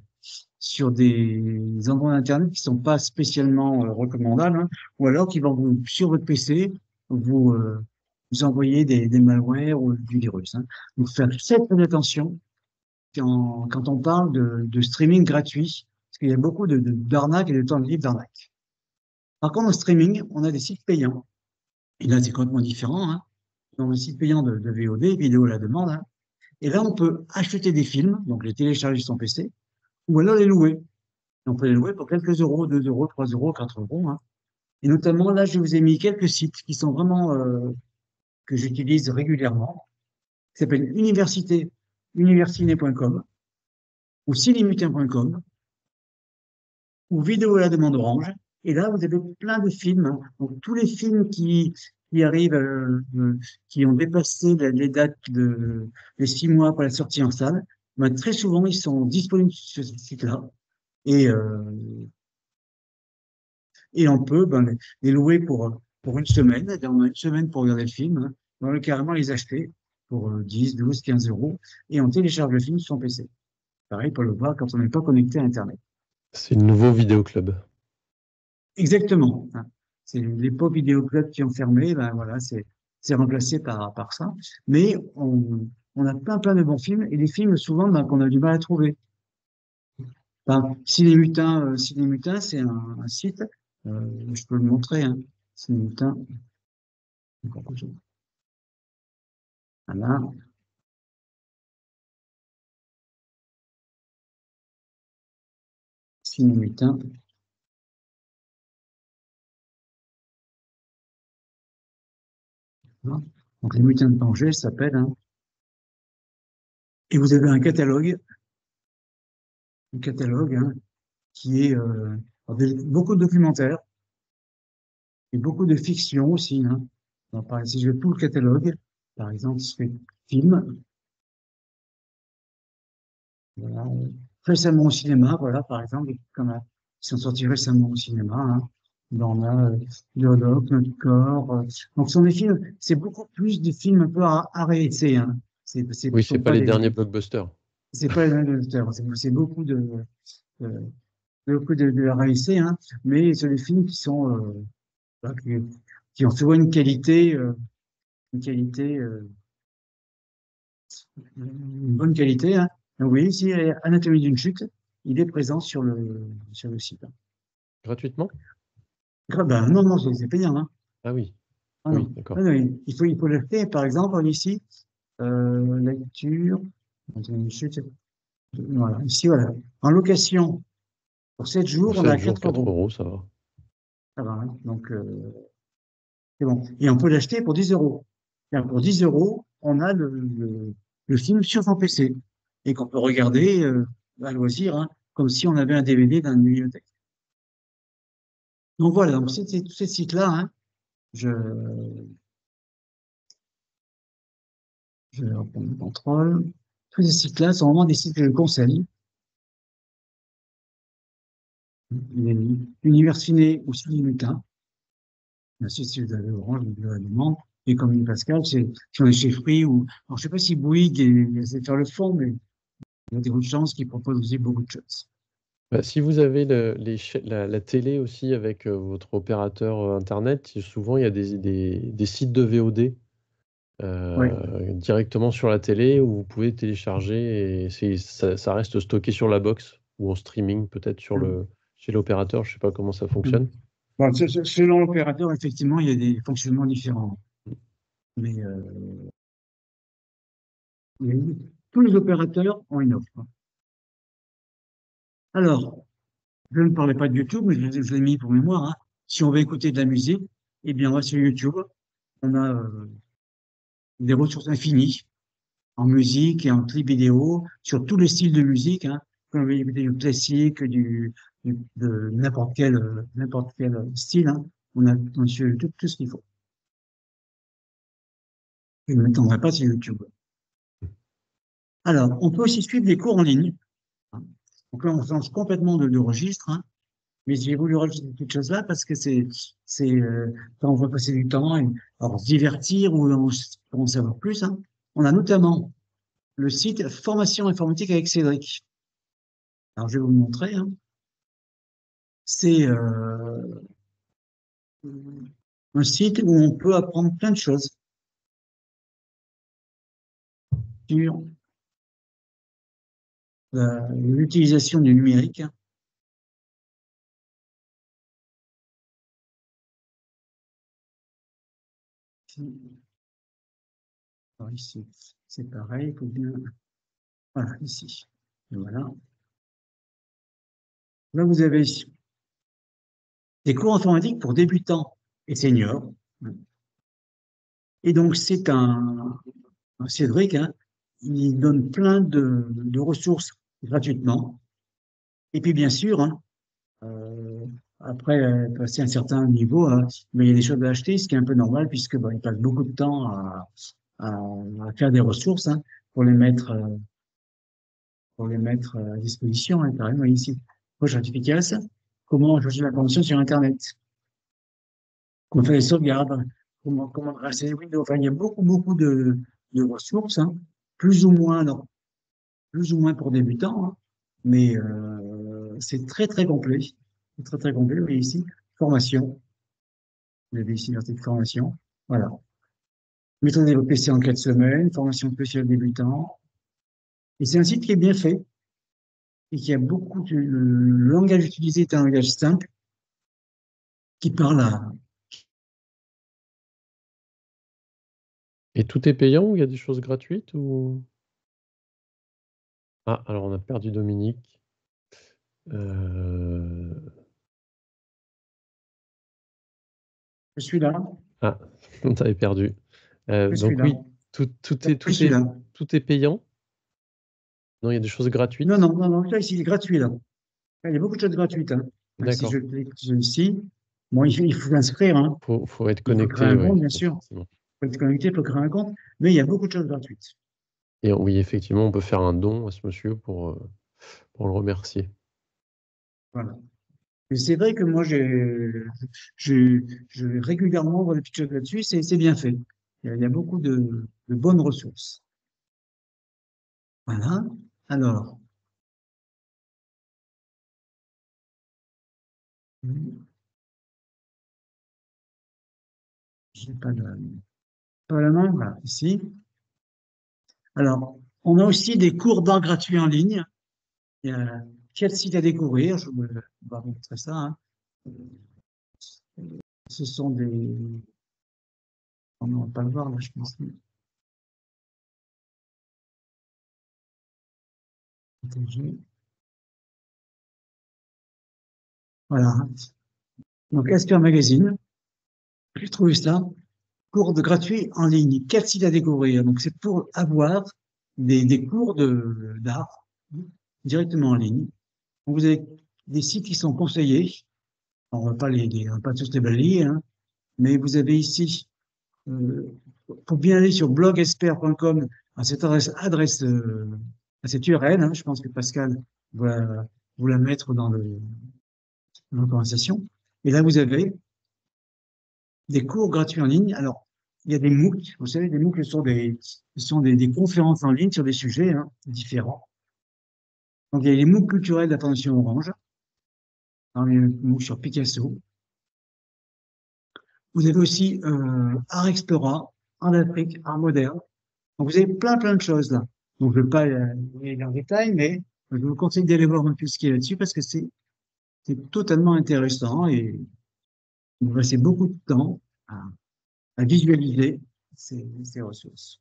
B: endroits d'Internet qui sont pas spécialement recommandables, hein, ou alors qui vont sur votre PC, vous, euh, vous envoyer des malwares ou du virus, hein. Donc, faire très attention quand on parle de streaming gratuit, parce qu'il y a beaucoup d'arnaques et de tentatives d'arnaques. Par contre, en streaming, on a des sites payants. Et là, c'est complètement différent, hein. Dans le site payant de VOD, vidéo à la demande, hein. Et là, on peut acheter des films, donc les télécharger sur son PC, ou alors les louer. Et on peut les louer pour quelques euros, 2 euros, 3 euros, 4 euros, hein. Et notamment, là, je vous ai mis quelques sites qui sont vraiment, que j'utilise régulièrement, qui s'appellent universiné.com ou cinémutin.com ou vidéo à la demande Orange. Et là, vous avez plein de films, hein. Donc, tous les films qui arrivent, qui ont dépassé les dates les 6 mois pour la sortie en salle, ben, très souvent, ils sont disponibles sur ce site-là. Et, euh, et on peut les louer pour une semaine. On a une semaine pour regarder le film, hein. On peut carrément les acheter pour 10, 12, 15 euros. Et on télécharge le film sur son PC. Pareil pour le voir quand on n'est pas connecté à Internet.
A: C'est le nouveau vidéoclub.
B: Exactement, hein. C'est les pop vidéoclubs qui ont fermé, ben voilà, c'est remplacé par ça. Mais on a plein de bons films et des films souvent ben, qu'on a du mal à trouver. Enfin, Ciné Mutin, c'est un site, je peux le montrer, hein. Ciné Mutin, encore quelque chose. Voilà, Ciné Mutin. Hein. Donc, les mutins de Tanger s'appellent. Hein. Et vous avez un catalogue hein, qui est beaucoup de documentaires et beaucoup de fiction aussi. Hein. Donc, si je veux tout le catalogue, par exemple, si je fais film, voilà, récemment au cinéma, voilà, par exemple, qui sont sortis récemment au cinéma. Hein. On a Biologue, Notre corps. Donc, ce sont des films, c'est beaucoup plus de films un peu arrêtés. Hein. Ce
A: Oui, c'est
B: sont
A: pas
B: pas
A: les
B: des,
A: derniers blockbusters.
B: c'est pas les mêmes auteurs, c'est euh, beaucoup de RAIC, hein, mais c'est des films qui sont, voilà, qui ont souvent une qualité, une bonne qualité. Hein. Donc, oui, ici, Anatomie d'une chute, il est présent sur le site. Hein.
A: Gratuitement?
B: Ben, non, non, c'est payant. Hein.
A: Ah oui,
B: Ah
A: oui,
B: non. Ah
A: d'accord.
B: non, il faut l'acheter. Par exemple, ici, lecture, Anatomie d'une chute, voilà, ici, voilà. En location, pour 7 jours,
A: Pour
B: on a
A: 7 jours,
B: 4
A: 4
B: euros.
A: euros, ça va.
B: Ça va, hein. Donc, c'est bon. Et on peut l'acheter pour 10 euros. Et pour 10 euros, on a le film sur son PC et qu'on peut regarder à loisir, hein, comme si on avait un DVD dans une bibliothèque. Donc voilà, donc tous ces sites-là, hein, je, je vais reprendre le contrôle. Tous ces sites-là sont vraiment des sites que je conseille. L'Univers Ciné ou Cinémutin. Bien sûr, si vous avez Orange, vous avez la demande. Et comme dit Pascal, c'est si on est chez Free ou, alors je sais pas si Bouygues essaie de faire le fond, mais il y a des bonnes chances qu'ils proposent aussi beaucoup de choses.
A: Bah, si vous avez la télé aussi avec votre opérateur Internet, souvent il y a des sites de VOD
B: Oui.
A: directement sur la télé où vous pouvez télécharger et ça reste stocké sur la box ou en streaming peut-être chez l'opérateur. Je ne sais pas comment ça fonctionne.
B: Bon, selon l'opérateur, effectivement, il y a des fonctionnements différents. Mais tous les opérateurs ont une offre. Alors, je ne parlais pas de YouTube, mais je l'ai mis pour mémoire. Hein. Si on veut écouter de la musique, eh bien, on va sur YouTube. On a des ressources infinies en musique et en clip vidéo sur tous les styles de musique. Hein. Quand on veut écouter du classique, de n'importe quel style, hein. On a sur YouTube tout ce qu'il faut. Je ne m'étendrai pas sur YouTube. Alors, on peut aussi suivre des cours en ligne. Hein. Donc là, on change complètement de registre, hein. Mais j'ai voulu rajouter cette chose là parce que quand on veut passer du temps, et, alors se divertir ou pour en savoir plus, hein. On a notamment le site Formation informatique avec Cédric. Alors, je vais vous le montrer. Hein. C'est un site où on peut apprendre plein de choses sur l'utilisation du numérique. Hein. Alors, ici, c'est pareil, il faut bien. Voilà, ici. Et voilà. Là, vous avez des cours informatiques pour débutants et seniors. Et donc, c'est un Cédric, hein, il donne plein de ressources gratuitement. Et puis, bien sûr, hein, euh, après passer un certain niveau, hein, mais il y a des choses à acheter, ce qui est un peu normal, puisque il passe beaucoup de temps à, à faire des ressources hein, pour les mettre, à disposition. Hein, carrément ici, poche efficace, comment chercher l'information sur Internet, comment faire les sauvegardes, comment rester Windows. Enfin, il y a beaucoup de ressources, hein, plus ou moins, non, plus ou moins pour débutants, hein, mais c'est très complet. C'est très complet. Mais ici, formation. Vous avez ici l'article formation. Voilà. Méthode développée PC en 4 semaines, formation spéciale débutant. Et c'est un site qui est bien fait et qui a beaucoup de. Le langage utilisé est un langage simple qui parle à.
A: Et tout est payant ou il y a des choses gratuites ou... Ah, alors on a perdu Dominique. Euh,
B: Je suis là.
A: Ah, on t'avait perdu. Donc oui,
B: celui-là.
A: tout est payant. Non, il y a des choses gratuites.
B: Non, là, ici, il est gratuit, là. Là, il y a beaucoup de choses gratuites, hein. Si
A: D'accord.
B: je clique ici, bon, il faut s'inscrire, hein.
A: Faut être
B: Il faut créer
A: connecté,
B: un
A: oui,
B: compte, bien sûr.
A: effectivement.
B: Il faut être connecté, il faut créer un compte, mais il y a beaucoup de choses gratuites.
A: Et oui, effectivement, on peut faire un don à ce monsieur pour le remercier.
B: Voilà. Et c'est vrai que moi, je régulièrement vois des petites choses là-dessus, c'est bien fait. Il y a beaucoup de bonnes ressources. Voilà. Alors, j'ai pas la main, voilà, ici. Alors, on a aussi des cours d'art gratuits en ligne. Il y a quel site à découvrir? Je vais vous montrer ça, hein. Ce sont des... On ne va pas le voir là, je pense. Voilà. Donc, Esper Magazine, j'ai trouvé ça. Cours de gratuits en ligne. Quel site à découvrir? Donc, c'est pour avoir des cours d'art directement en ligne. Donc, vous avez des sites qui sont conseillés. On va pas on va pas tous les balayer, hein, mais vous avez ici, pour bien aller sur blogesper.com, à cette à cette URL, hein, je pense que Pascal va vous la mettre dans dans la conversation. Et là, vous avez des cours gratuits en ligne. Alors, il y a des MOOC. Vous savez, des MOOC, ce sont des conférences en ligne sur des sujets, hein, différents. Donc, il y a les MOOC culturels de la Fondation Orange, hein, les MOOC sur Picasso. Vous avez aussi Art Explora, Art d'Afrique, Art moderne. Donc, vous avez plein de choses là. Donc, je ne vais pas aller dans le détail, mais je vous conseille d'aller voir un peu ce qu'il y a là-dessus parce que c'est totalement intéressant et vous passez beaucoup de temps à visualiser ces ressources.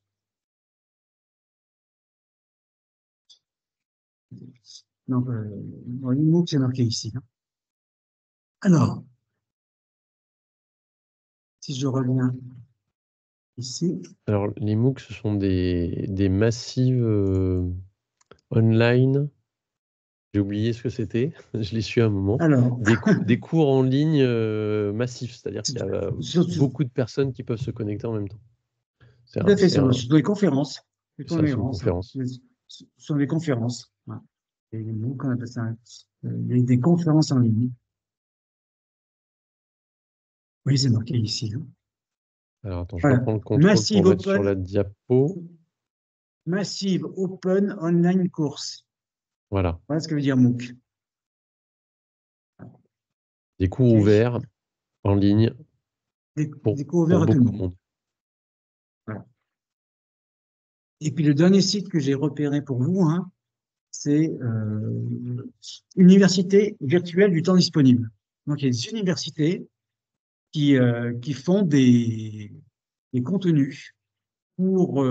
B: Donc, le MOOC, c'est marqué ici, hein. Alors, si je reviens ici,
A: Alors, les MOOC, ce sont des massives online. J'ai oublié ce que c'était. Je l'ai su à un moment.
B: alors,
A: Des cours en ligne massifs, c'est-à-dire qu'il y a
B: tout
A: beaucoup de personnes qui peuvent se connecter en même temps.
B: à fait, sur des conférences. Des
A: C'est une
B: conférences, hein.
A: conférence.
B: Ce sont des conférences. Voilà. Et les MOOC, on appelle ça des conférences en ligne. Oui, c'est marqué ici, hein.
A: Alors, attends, je
B: Voilà.
A: reprends le contrôle pour mettre sur la diapo.
B: Massive Open Online Course.
A: Voilà.
B: Voilà ce que veut dire MOOC.
A: Des cours
B: Okay.
A: ouverts en ligne
B: Des cours
A: pour
B: ouverts à tout le
A: beaucoup de
B: monde.
A: monde.
B: Voilà. Et puis le dernier site que j'ai repéré pour vous, hein, c'est Université virtuelle du temps disponible. Donc il y a des universités qui font des contenus pour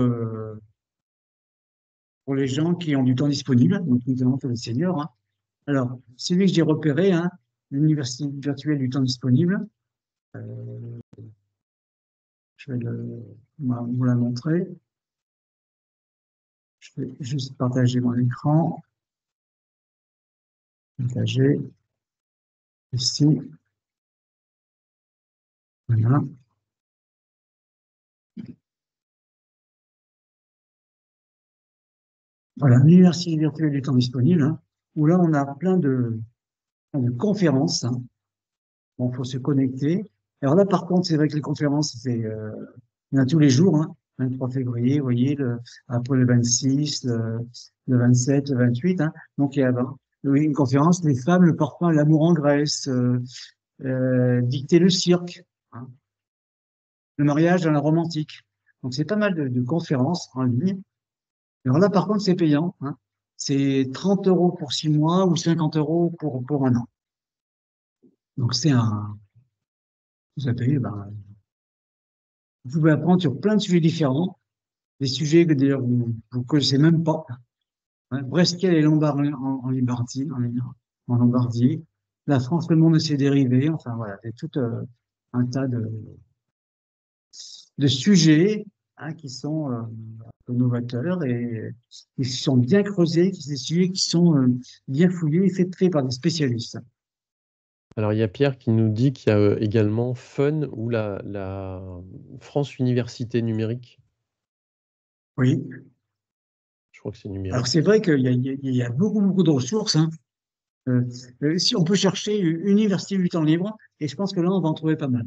B: les gens qui ont du temps disponible, donc notamment pour les seniors, hein. Alors, celui que j'ai repéré, hein, l'Université virtuelle du temps disponible, je vais vous la montrer. Je vais juste partager mon écran. Partager. Ici. Voilà. Voilà, l'Université virtuelle du temps disponible, hein, où là, on a plein de conférences, hein. Bon, faut se connecter. Alors là, par contre, c'est vrai que les conférences, il y en a tous les jours, hein. 23 février, vous voyez, après le 26, le 27, le 28, hein. Donc, il y a une conférence, les femmes, le parfum, l'amour en Grèce, dicter le cirque, hein, le mariage dans la romantique. Donc, c'est pas mal de conférences en ligne. Alors là, par contre, c'est payant, hein. C'est 30 € pour 6 mois ou 50 € pour un an. Donc, vous savez, ben, vous pouvez apprendre sur plein de sujets différents, des sujets que d'ailleurs vous ne connaissez même pas, hein. Brescia et Lombard en Lombardie, la France, le monde de ses dérivés, enfin voilà, c'est tout un tas de sujets hein, qui sont un peu novateurs et qui sont bien creusés, des sujets qui sont bien fouillés et faits par des spécialistes.
A: Alors, il y a Pierre qui nous dit qu'il y a également Fun ou la France Université Numérique.
B: Oui.
A: Je crois que c'est
B: Alors
A: numérique.
B: c'est vrai qu'il y a beaucoup, beaucoup de ressources, hein. Si on peut chercher Université du temps libre, et je pense que là, on va en trouver pas mal.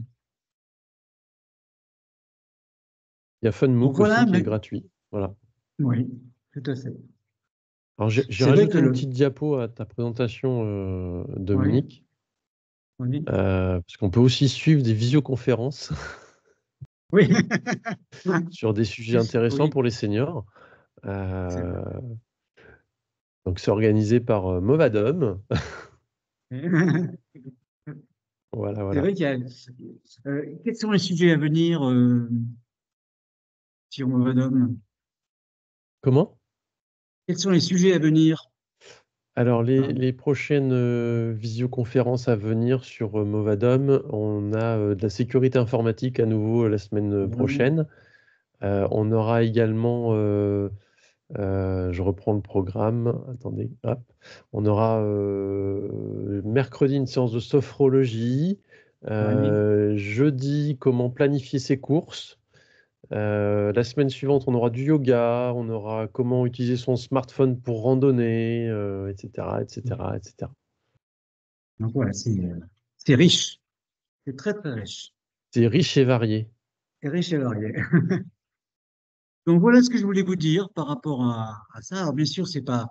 A: Il y a
B: Donc
A: FunMOOC
B: voilà,
A: aussi qui est
B: mais
A: gratuit. Voilà.
B: oui, tout à fait.
A: Alors, j'ai
B: C'est vrai que
A: rajouté une petite diapo à ta présentation,
B: oui,
A: Dominique,
B: oui,
A: parce qu'on peut aussi suivre des visioconférences
B: oui,
A: sur des sujets intéressants
B: oui.
A: pour les seniors.
B: C'est vrai.
A: Euh, donc, c'est organisé par Movadom. Voilà,
B: C'est
A: voilà.
B: vrai qu'il y a. Quels sont les sujets à venir sur Movadom?
A: Comment?
B: Quels sont les sujets à venir?
A: Alors,
B: Hein.
A: les prochaines visioconférences à venir sur Movadom, on a de la sécurité informatique à nouveau la semaine
B: Oui,
A: prochaine. On aura également, je reprends le programme, attendez, hop. On aura mercredi une séance de sophrologie,
B: oui,
A: jeudi comment planifier ses courses. La semaine suivante, on aura du yoga, on aura comment utiliser son smartphone pour randonner, etc., etc., etc.
B: donc voilà, c'est riche. C'est très, très riche.
A: C'est riche et varié.
B: C'est riche et varié. Donc voilà ce que je voulais vous dire par rapport à ça. Alors bien sûr, c'est pas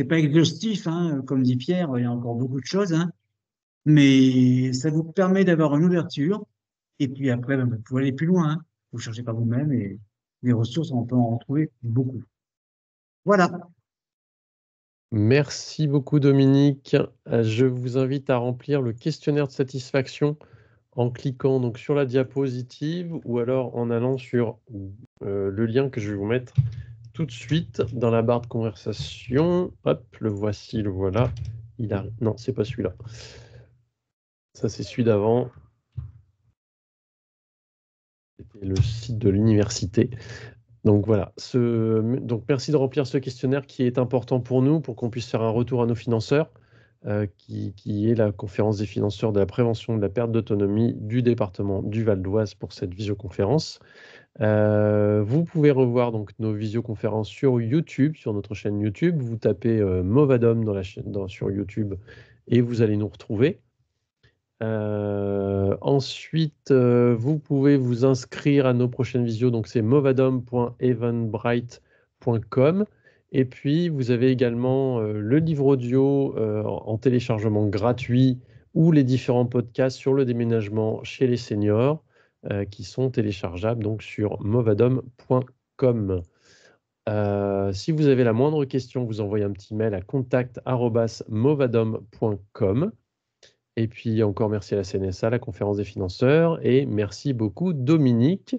B: exhaustif, hein, comme dit Pierre, il y a encore beaucoup de choses, hein, mais ça vous permet d'avoir une ouverture. Et puis après, ben, vous pouvez aller plus loin, hein. Vous cherchez par vous-même et les ressources, on peut en trouver beaucoup. Voilà.
A: Merci beaucoup, Dominique. Je vous invite à remplir le questionnaire de satisfaction en cliquant donc sur la diapositive ou alors en allant sur le lien que je vais vous mettre tout de suite dans la barre de conversation. Hop, le voici, le voilà. Il arrive. Non, c'est pas celui-là. Ça, c'est celui d'avant. C'était le site de l'université. Donc voilà. Donc merci de remplir ce questionnaire qui est important pour nous, pour qu'on puisse faire un retour à nos financeurs, qui est la conférence des financeurs de la prévention de la perte d'autonomie du département du Val d'Oise pour cette visioconférence. Vous pouvez revoir donc nos visioconférences sur YouTube, sur notre chaîne YouTube. Vous tapez Movadom sur YouTube et vous allez nous retrouver. Ensuite, vous pouvez vous inscrire à nos prochaines visios. Donc, c'est movadom.eventbrite.com. Et puis, vous avez également le livre audio en téléchargement gratuit ou les différents podcasts sur le déménagement chez les seniors qui sont téléchargeables donc sur movadom.com. Si vous avez la moindre question, vous envoyez un petit mail à contact@movadom.com. Et puis encore merci à la CNSA, la conférence des financeurs, et merci beaucoup Dominique